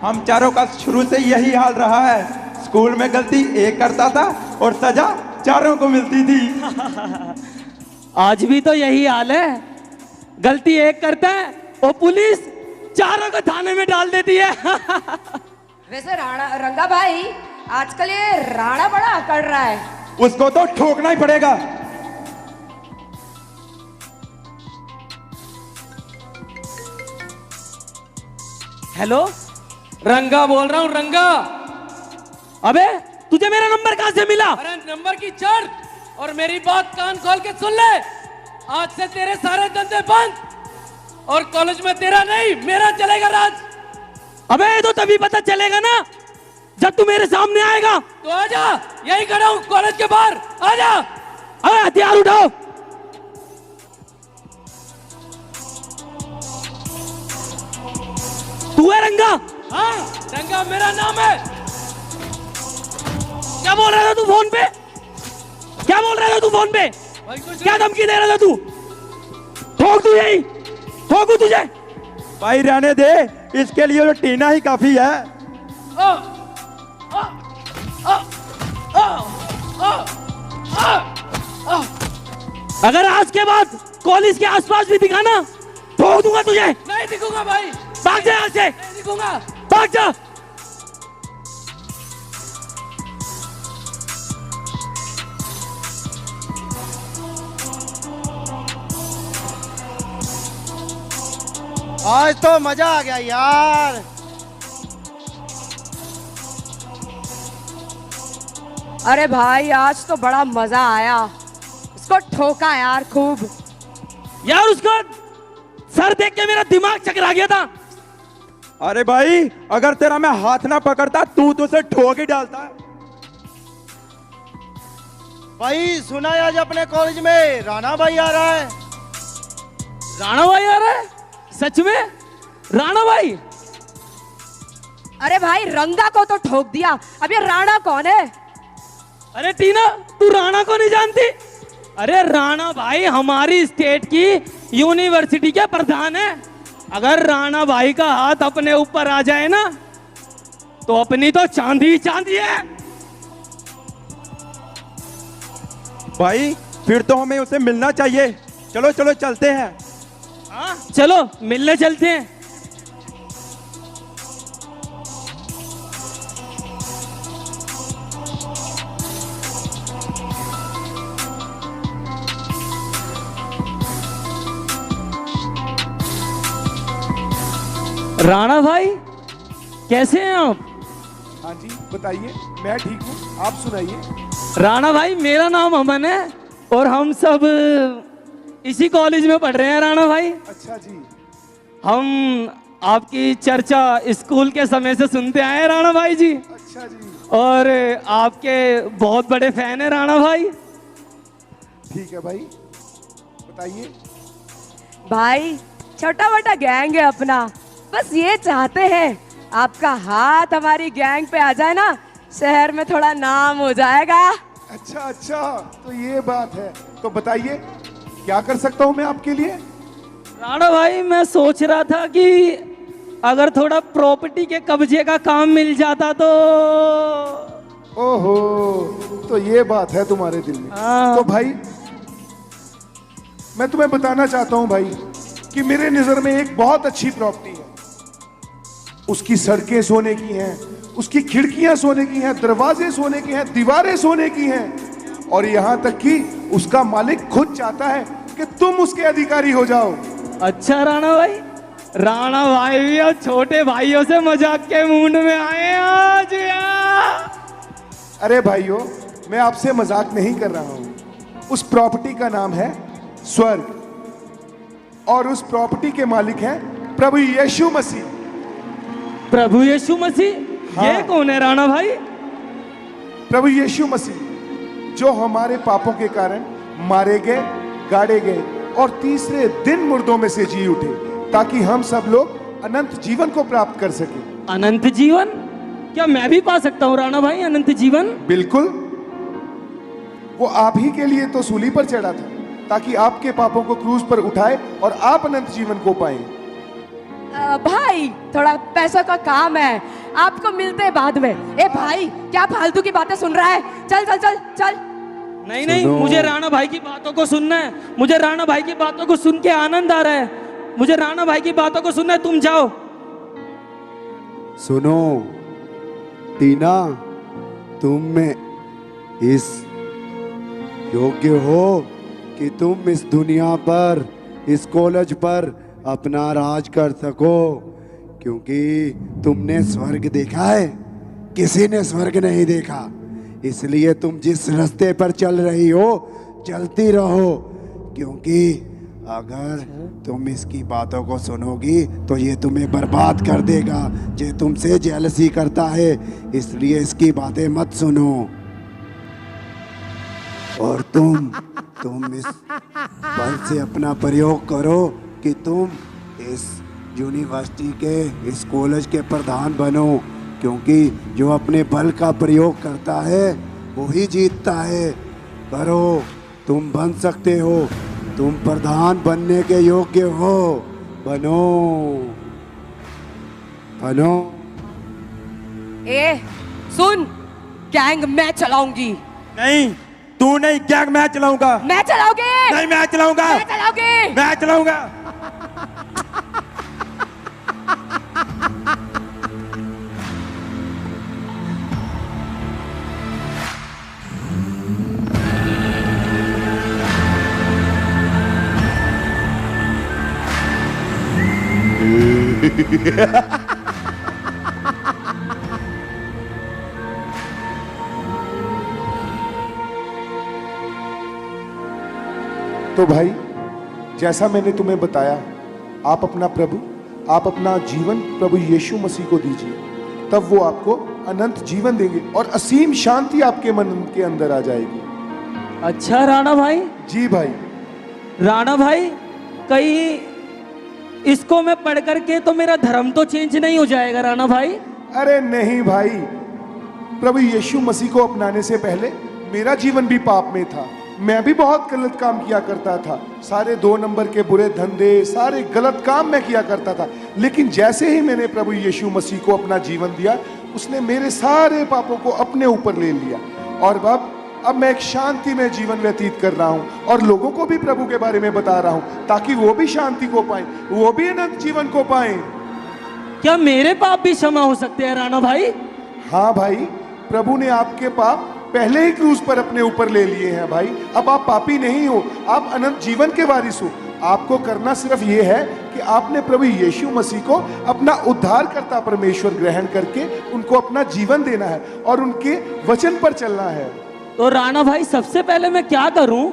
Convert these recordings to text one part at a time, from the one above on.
हम चारों का शुरू से यही हाल रहा है। स्कूल में गलती एक करता था और सजा चारों को मिलती थी। आज भी तो यही हाल है, गलती एक करता है और पुलिस चारों को थाने में डाल देती है। वैसे राणा रंगा भाई, आजकल ये राणा बड़ा अकड़ रहा है। उसको तो ठोकना ही पड़ेगा। हेलो, रंगा बोल रहा हूँ, रंगा। अबे तुझे मेरा नंबर कहां से मिला? अरे नंबर की चढ़ और मेरी बात कान खोल के सुन ले। आज से तेरे सारे धंधे बंद और कॉलेज में तेरा नहीं मेरा चलेगा राज। अबे ये तो तभी पता चलेगा ना जब तू मेरे सामने आएगा। तो आजा, यही खड़ा हूँ कॉलेज के बाहर, आजा। अबे हथियार उठाओ। तू है रंगा? हाँ, रंगा मेरा नाम है। क्या बोल रहा था तू फोन पे? क्या बोल रहा था तू फोन पे? भाई कुछ क्या धमकी दे रहा था तू? ठोक तू यही, ठोकू तुझे? भाई रहने दे, इसके लिए तो टीना ही काफी है। आ, आ, आ, आ, आ, आ, आ। अगर आज के बाद कॉलेज के आसपास भी दिखाना ठोक दूंगा तुझे। नहीं दिखूंगा भाई, भाग जा यहाँ से, नहीं दिखूंगा। भाग जा। आज तो मजा आ गया यार। अरे भाई आज तो बड़ा मजा आया, इसको ठोका यार खूब। यार उसका सर देख के मेरा दिमाग चकरा गया था। अरे भाई अगर तेरा मैं हाथ ना पकड़ता तू तो उसे ठोक ही डालता। भाई सुना है आज अपने कॉलेज में राणा भाई आ रहा है। राणा भाई आ रहा है? सच में? राणा भाई? अरे भाई रंगा को तो ठोक दिया, अब ये राणा कौन है? अरे टीना, तू राणा को नहीं जानती? अरे राणा भाई हमारी स्टेट की यूनिवर्सिटी के प्रधान है। अगर राणा भाई का हाथ अपने ऊपर आ जाए ना तो अपनी तो चांदी ही चांदी है। भाई फिर तो हमें उसे मिलना चाहिए। चलो चलो चलते हैं। हाँ चलो मिलने चलते हैं। राणा भाई कैसे हैं आप? हाँ जी बताइए, मैं ठीक हूँ, आप सुनाइए। राणा भाई मेरा नाम अमन है और हम सब इसी कॉलेज में पढ़ रहे हैं। राणा भाई अच्छा जी। हम आपकी चर्चा स्कूल के समय से सुनते आए हैं राणा भाई जी, अच्छा जी। और आपके बहुत बड़े फैन हैं राणा भाई। ठीक है भाई, बताइए। भाई छोटा मोटा गैंग है अपना, बस ये चाहते हैं आपका हाथ हमारी गैंग पे आ जाए ना, शहर में थोड़ा नाम हो जाएगा। अच्छा अच्छा, तो ये बात है, तो बताइए क्या कर सकता हूँ मैं आपके लिए। राणा भाई मैं सोच रहा था कि अगर थोड़ा प्रॉपर्टी के कब्जे का काम मिल जाता तो। ओहो, तो ये बात है तुम्हारे दिल में। हाँ। तो भाई मैं तुम्हें बताना चाहता हूँ भाई कि मेरे नजर में एक बहुत अच्छी प्रॉपर्टी है। उसकी सड़कें सोने की हैं, उसकी खिड़कियां सोने की हैं, दरवाजे सोने के हैं, दीवारें सोने की हैं, और यहां तक कि उसका मालिक खुद चाहता है कि तुम उसके अधिकारी हो जाओ। अच्छा राणा भाई, राणा भाई भी अब छोटे भाइयों से मजाक के मूड में आए आज यार। अरे भाइयों, मैं आपसे मजाक नहीं कर रहा हूं। उस प्रॉपर्टी का नाम है स्वर्ग, और उस प्रॉपर्टी के मालिक हैं प्रभु यीशु मसीह। प्रभु यीशु मसीह? हाँ। ये कौन है राणा भाई? प्रभु यीशु मसीह जो हमारे पापों के कारण मारे गए, गाड़े गए और तीसरे दिन मुर्दों में से जी उठे, ताकि हम सब लोग अनंत जीवन को प्राप्त कर सके। अनंत जीवन? क्या मैं भी पा सकता हूँ राणा भाई अनंत जीवन? बिल्कुल, वो आप ही के लिए तो सूली पर चढ़ा था, ताकि आपके पापों को क्रूज पर उठाए और आप अनंत जीवन को पाएं। भाई थोड़ा पैसों का काम है, आपको मिलते हैं बाद में। ए भाई क्या फालतू की बातें सुन रहा है, चल चल चल चल। नहीं नहीं, मुझे राणा भाई की बातों को सुनना है, मुझे राणा भाई की बातों को सुन के आनंद आ रहा है, मुझे राणा भाई की बातों को सुनना है, तुम जाओ। सुनो टीना, तुम में इस योग्य हो कि तुम इस दुनिया पर, इस कॉलेज पर अपना राज कर सको, क्योंकि तुमने स्वर्ग देखा है, किसी ने स्वर्ग नहीं देखा। इसलिए तुम जिस रास्ते पर चल रही हो चलती रहो, क्योंकि अगर तुम इसकी बातों को सुनोगी तो ये तुम्हें बर्बाद कर देगा। ये तुमसे जेलसी करता है, इसलिए इसकी बातें मत सुनो। और तुम इस बल से अपना प्रयोग करो कि तुम इस यूनिवर्सिटी के, इस कॉलेज के प्रधान बनो, क्योंकि जो अपने बल का प्रयोग करता है वही जीतता है। करो, तुम बन सकते हो, तुम प्रधान बनने के योग्य हो, बनो बनो। ए सुन, गैंग मैं चलाऊंगी। नहीं, तू नहीं, गैंग मैं चलाऊंगा। मैं चलाऊंगी। नहीं, मैं चलाऊंगा। मैं चलाऊंगी। मैं चलाऊंगा। तो भाई जैसा मैंने तुम्हें बताया, आप अपना प्रभु, आप अपना जीवन प्रभु यीशु मसीह को दीजिए, तब वो आपको अनंत जीवन देंगे और असीम शांति आपके मन के अंदर आ जाएगी। अच्छा राणा भाई। जी भाई। राणा भाई, कहीं इसको मैं पढ़ करके तो मेरा धर्म तो चेंज नहीं हो जाएगा राणा भाई? अरे नहीं भाई, प्रभु यीशु मसीह को अपनाने से पहले मेरा जीवन भी पाप में था। मैं भी बहुत गलत काम किया करता था, सारे 2 नंबर के बुरे धंधे, सारे गलत काम मैं किया करता था। लेकिन जैसे ही मैंने प्रभु यीशु मसीह को अपना जीवन दिया, उसने मेरे सारे पापों को अपने ऊपर ले लिया। और अब मैं एक शांति में जीवन व्यतीत कर रहा हूँ और लोगों को भी प्रभु के बारे में बता रहा हूँ, ताकि वो भी शांति को पाएं, वो भी अनंत जीवन को पाएं। क्या मेरे पाप भी क्षमा हो सकते हैं राणा भाई? हाँ भाई, प्रभु ने आपके पाप पहले ही क्रूज पर अपने ऊपर ले लिए हैं भाई। अब आप पापी नहीं हो, आप अनंत जीवन के वारिस हो। आपको करना सिर्फ ये है कि आपने प्रभु यीशु मसीह को अपना उद्धारकर्ता परमेश्वर ग्रहण करके उनको अपना जीवन देना है और उनके वचन पर चलना है। तो राणा भाई, सबसे पहले मैं क्या करूं?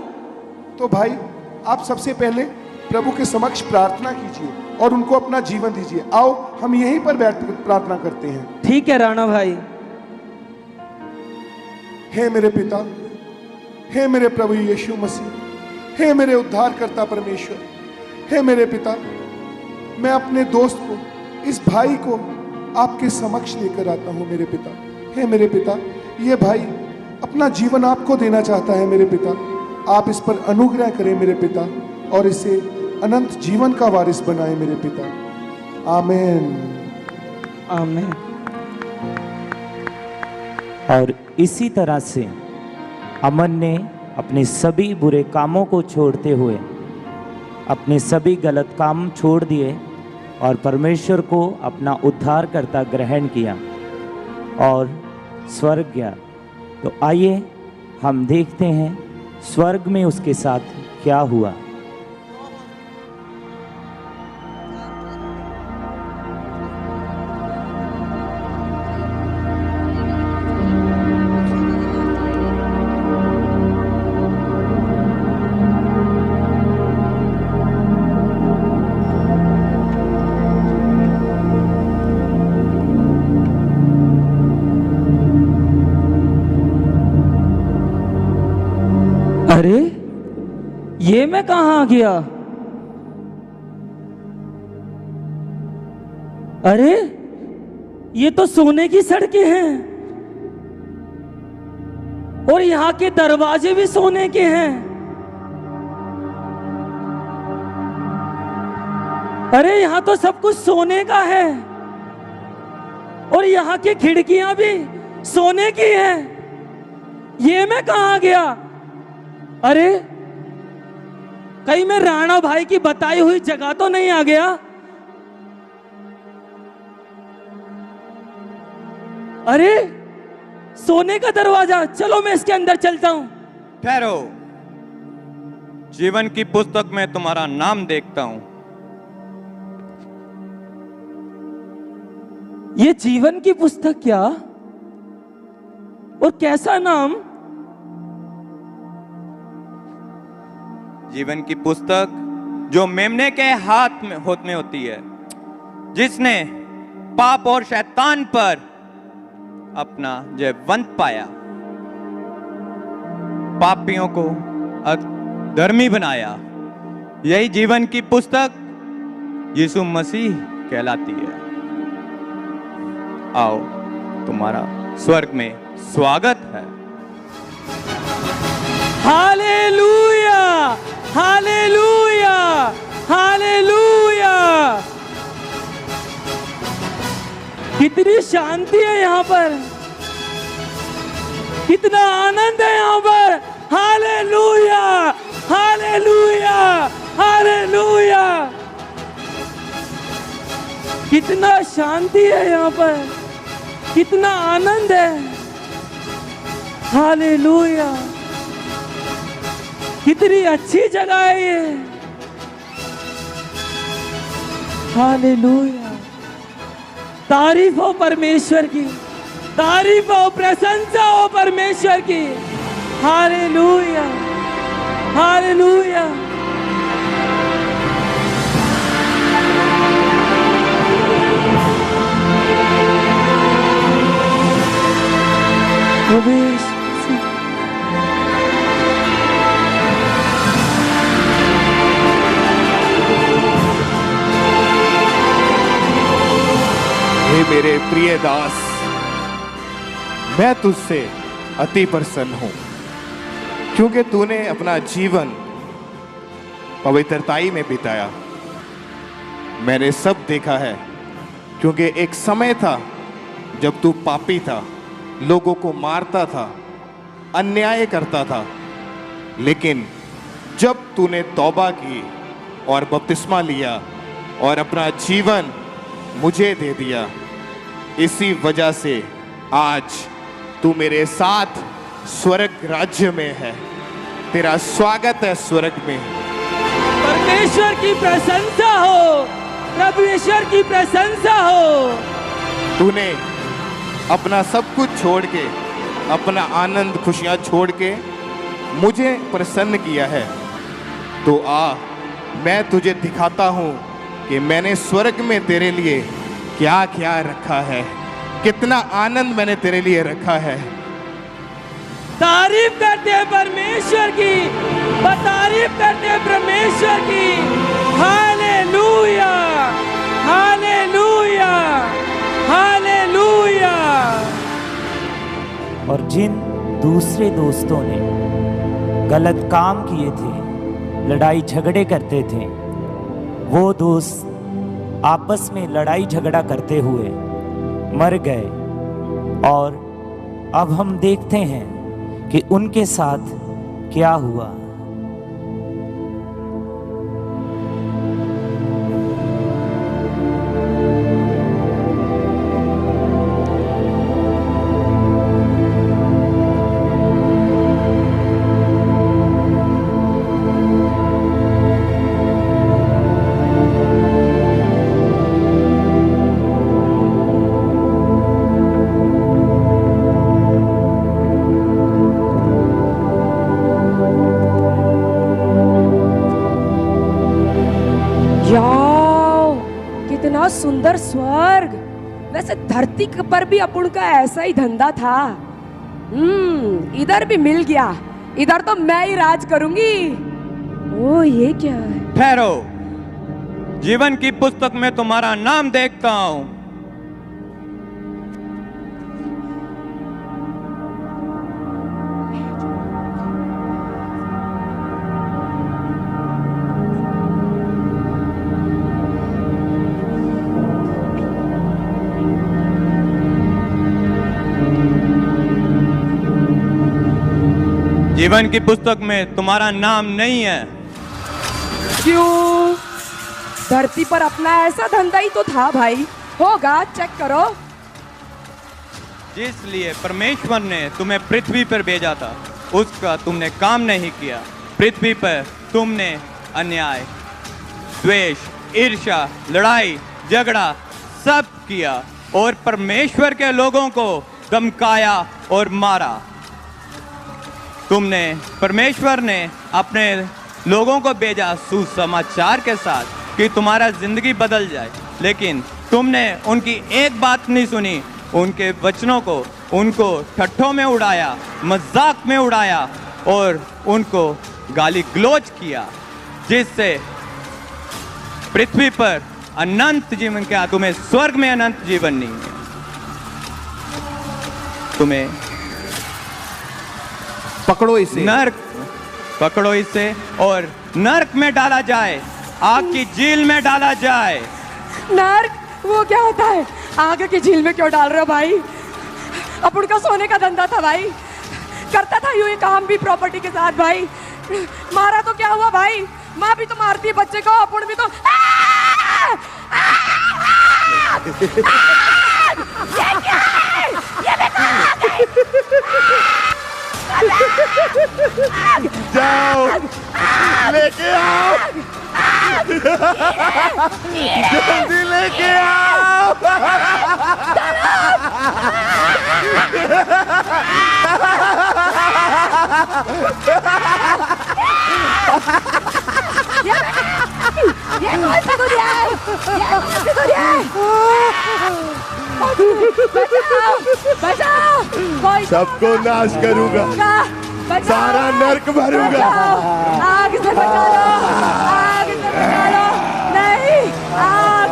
तो भाई आप सबसे पहले प्रभु के समक्ष प्रार्थना कीजिए और उनको अपना जीवन दीजिए। आओ हम यहीं पर बैठ प्रार्थना करते हैं। ठीक है राणा भाई। हे मेरे पिता, हे मेरे प्रभु यीशु मसीह, हे मेरे उद्धारकर्ता परमेश्वर, हे मेरे पिता, मैं अपने दोस्त को, इस भाई को आपके समक्ष लेकर आता हूं मेरे पिता। हे मेरे पिता, ये भाई अपना जीवन आपको देना चाहता है मेरे पिता। आप इस पर अनुग्रह करें मेरे पिता और इसे अनंत जीवन का वारिस बनाएं मेरे पिता। आमीन। आमीन। और इसी तरह से अमन ने अपने सभी बुरे कामों को छोड़ते हुए अपने सभी गलत काम छोड़ दिए और परमेश्वर को अपना उद्धारकर्ता ग्रहण किया और स्वर्ग गया। तो आइए हम देखते हैं स्वर्ग में उसके साथ क्या हुआ। अरे ये मैं कहाँ आ गया? अरे ये तो सोने की सड़कें हैं और यहाँ के दरवाजे भी सोने के हैं। अरे यहाँ तो सब कुछ सोने का है और यहाँ की खिड़कियां भी सोने की हैं। ये मैं कहाँ गया? अरे कहीं मैं राणा भाई की बताई हुई जगह तो नहीं आ गया? अरे सोने का दरवाजा, चलो मैं इसके अंदर चलता हूं। ठहरो, जीवन की पुस्तक में तुम्हारा नाम देखता हूं। ये जीवन की पुस्तक क्या? और कैसा नाम? जीवन की पुस्तक जो मेमने के हाथ में होती है, जिसने पाप और शैतान पर अपना जयवंत पाया, पापियों को धर्मी बनाया। यही जीवन की पुस्तक यीशु मसीह कहलाती है। आओ, तुम्हारा स्वर्ग में स्वागत है। Hallelujah, hallelujah, hallelujah. कितनी शांति है यहाँ पर, कितना आनंद है यहाँ पर। Hallelujah, hallelujah, hallelujah. कितना शांति है यहाँ पर, कितना आनंद है। हालेलुया, कितनी अच्छी जगह है ये। हालेलुया, तारीफ हो परमेश्वर की, तारीफ हो, प्रशंसा हो परमेश्वर की। Hallelujah, hallelujah. प्रवेश हे मेरे प्रिय दास, मैं तुझसे अति प्रसन्न हूं, क्योंकि तूने अपना जीवन पवित्रताई में बिताया। मैंने सब देखा है, क्योंकि एक समय था जब तू पापी था, लोगों को मारता था, अन्याय करता था, लेकिन जब तूने तौबा की और बपतिस्मा लिया और अपना जीवन मुझे दे दिया, इसी वजह से आज तू मेरे साथ स्वर्ग राज्य में है। तेरा स्वागत है स्वर्ग में। परमेश्वर की प्रशंसा हो, परमेश्वर की प्रशंसा हो। तूने अपना सब कुछ छोड़ के, अपना आनंद खुशियां छोड़ के मुझे प्रसन्न किया है। तो आ, मैं तुझे दिखाता हूं कि मैंने स्वर्ग में तेरे लिए क्या क्या रखा है, कितना आनंद मैंने तेरे लिए रखा है। तारीफ करते हैं परमेश्वर की, तारीफ करते हैं परमेश्वर की। Hallelujah, hallelujah, hallelujah. और जिन दूसरे दोस्तों ने गलत काम किए थे, लड़ाई झगड़े करते थे, वो दोस्त आपस में लड़ाई झगड़ा करते हुए मर गए। और अब हम देखते हैं कि उनके साथ क्या हुआ। कितना सुंदर स्वर्ग। वैसे धरती पर भी अपुन का ऐसा ही धंधा था। इधर भी मिल गया, इधर तो मैं ही राज करूंगी। ओ ये क्या है? ठहरो, जीवन की पुस्तक में तुम्हारा नाम देखता हूं। जीवन की पुस्तक में तुम्हारा नाम नहीं है। क्यों? धरती पर अपना ऐसा धंधा ही तो था भाई, होगा, चेक करो। जिस लिए परमेश्वर ने तुम्हें पृथ्वी पर भेजा था उसका तुमने काम नहीं किया। पृथ्वी पर तुमने अन्याय, द्वेष, ईर्ष्या, लड़ाई, झगड़ा सब किया और परमेश्वर के लोगों को धमकाया और मारा। परमेश्वर ने अपने लोगों को भेजा सुसमाचार के साथ कि तुम्हारा जिंदगी बदल जाए, लेकिन तुमने उनकी एक बात नहीं सुनी। उनके वचनों को उनको ठट्ठों में उड़ाया, मजाक में उड़ाया और उनको गाली गलौज किया, जिससे पृथ्वी पर अनंत जीवन क्या, तुम्हें स्वर्ग में अनंत जीवन नहीं है। तुम्हें पकड़ो इसे, नर्क पकड़ो इसे और नर्क में डाला जाए, आग की झील में डाला जाए। नर्क वो क्या होता है? आग की झील में क्यों डाल रहे हो भाई? अपन का सोने का धंधा था भाई, करता था यूं ही काम भी प्रॉपर्टी के साथ भाई। मारा तो क्या हुआ भाई, माँ भी तो मारती है बच्चे को, अपन भी तो ये क्या है? ये जाओ लेके आओ, जल्दी लेके आओ। ये कौन सी दुनिया है? ये कौन सी दुनिया है? बचाओ, बचाओ, कोई सबको नाश करूंगा, बचाओ, सारा नर्क भरूंगा। आग से बचा लो, आग से बचा लो। नहीं, आग,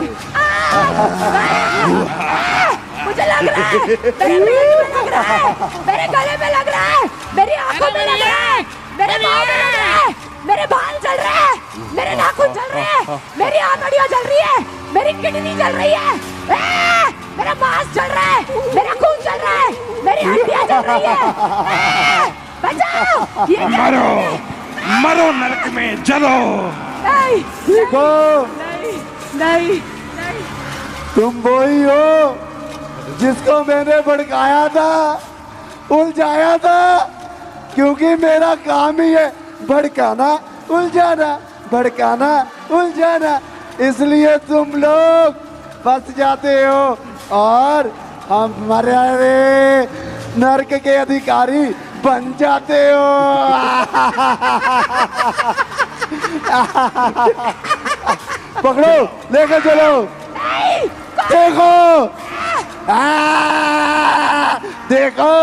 मुझे लग रहा है, मेरे पेट में लग रहा है, मेरे गले में लग रहा है, मेरी आंखों में लग रहा है, मेरे पाँव में लग रहा है, मेरे बाल जल रहे हैं, मेरे नाखून जल रहे हैं, मेरी आंतड़ियां जल रही है, मेरी किडनी जल रही है, मेरा मांस जल रहा है, मेरा खून जल रहा है, मेरी हड्डियां जल रही है। बचाओ! ये मरो, मरो नरक में जलो। नहीं, देखो, नहीं, नहीं, नहीं। तुम वही हो जिसको मैंने भड़काया था, उलझाया था, क्योंकि मेरा काम ही है भड़काना, उलझाना, भड़काना, उलझाना। इसलिए तुम लोग फंस जाते हो और हमारे नर्क के अधिकारी बन जाते हो। पकड़ो, लेकर चलो। देखो, देखो,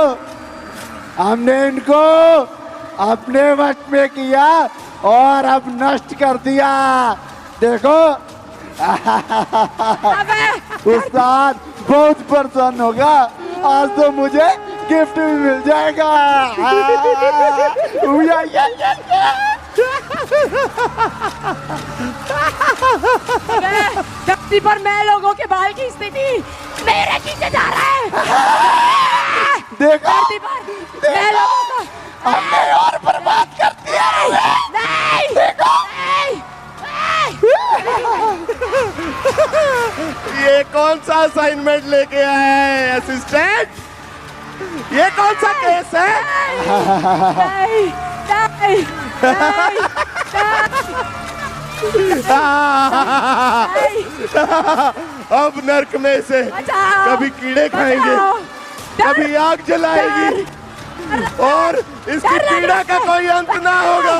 हमने इनको अपने वश में किया और अब नष्ट कर दिया। देखो, उस्ताद बहुत प्रसन्न होगा, आज तो मुझे गिफ्ट भी मिल जाएगा। धरती पर मैं लोगों के बाल की स्थिति मेरे खींचे जा रहा है। देखो, धरती पर मैं लोगों को हमने और बर्बाद कर दिया। नहीं, देखो, ये कौन सा असाइनमेंट लेके आया है असिस्टेंट? ये कौन सा केस है? नहीं, नहीं, अब नर्क में से बचाओ, कभी कीड़े खाएंगे, कभी आग जलाएगी और इसकी पीड़ा का कोई अंत ना होगा।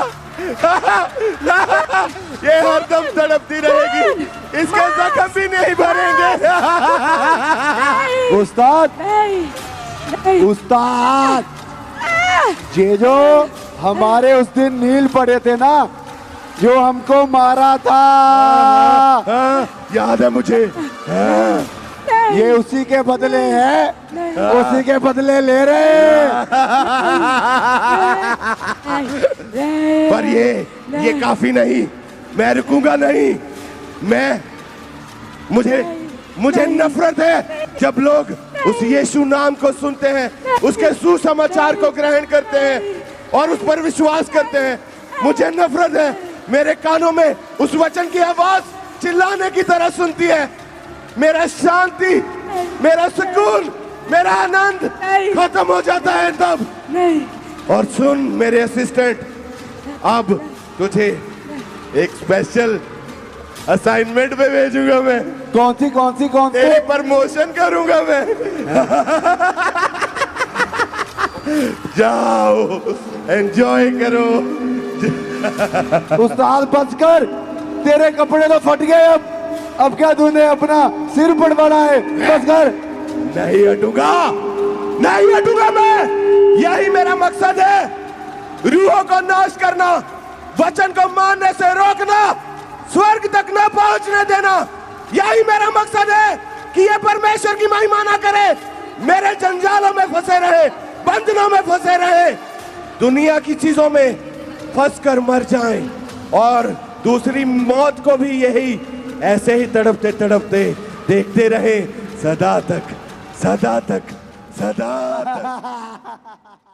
ये हरदम तड़पती रहेगी, इसके जख्म भी नहीं भरेंगे। उस्ताद, नहीं, नहीं। उस्ताद, ये जो हमारे उस दिन नील पड़े थे ना, जो हमको मारा था, याद है मुझे। ये उसी के बदले है, उसी के बदले ले रहे। पर ये काफी नहीं, मैं रुकूंगा नहीं। मुझे नफरत है जब लोग उस यीशु नाम को सुनते हैं, उसके सुसमाचार को ग्रहण करते हैं। और उस पर विश्वास करते हैं। मुझे नफरत है, मेरे कानों में उस वचन की आवाज चिल्लाने की तरह सुनती है। मेरा शांति, मेरा सुकून, मेरा आनंद खत्म हो जाता है तब। और सुन मेरे असिस्टेंट, अब तुझे एक स्पेशल असाइनमेंट पे भेजूंगा मैं। कौन सी तेरी प्रमोशन करूंगा मैं। जाओ एंजॉय करो। उस्ताद बच कर, तेरे कपड़े तो फट गए। अब क्या तूने अपना सिर पड़वाना है? बस कर। नहीं हटूंगा, नहीं हटूंगा मैं। यही मेरा मकसद है, रूहों को नाश करना, वचन को मानने से रोकना, स्वर्ग तक न पहुंचने देना। यही मेरा मकसद है कि ये परमेश्वर की महिमा ना करे, मेरे जंजालों में फंसे रहे, बंधनों में फंसे रहे, दुनिया की चीजों में फंस कर मर जाएं और दूसरी मौत को भी यही ऐसे ही तड़पते तड़पते देखते रहे, सदा तक, सदा तक, सदा तक।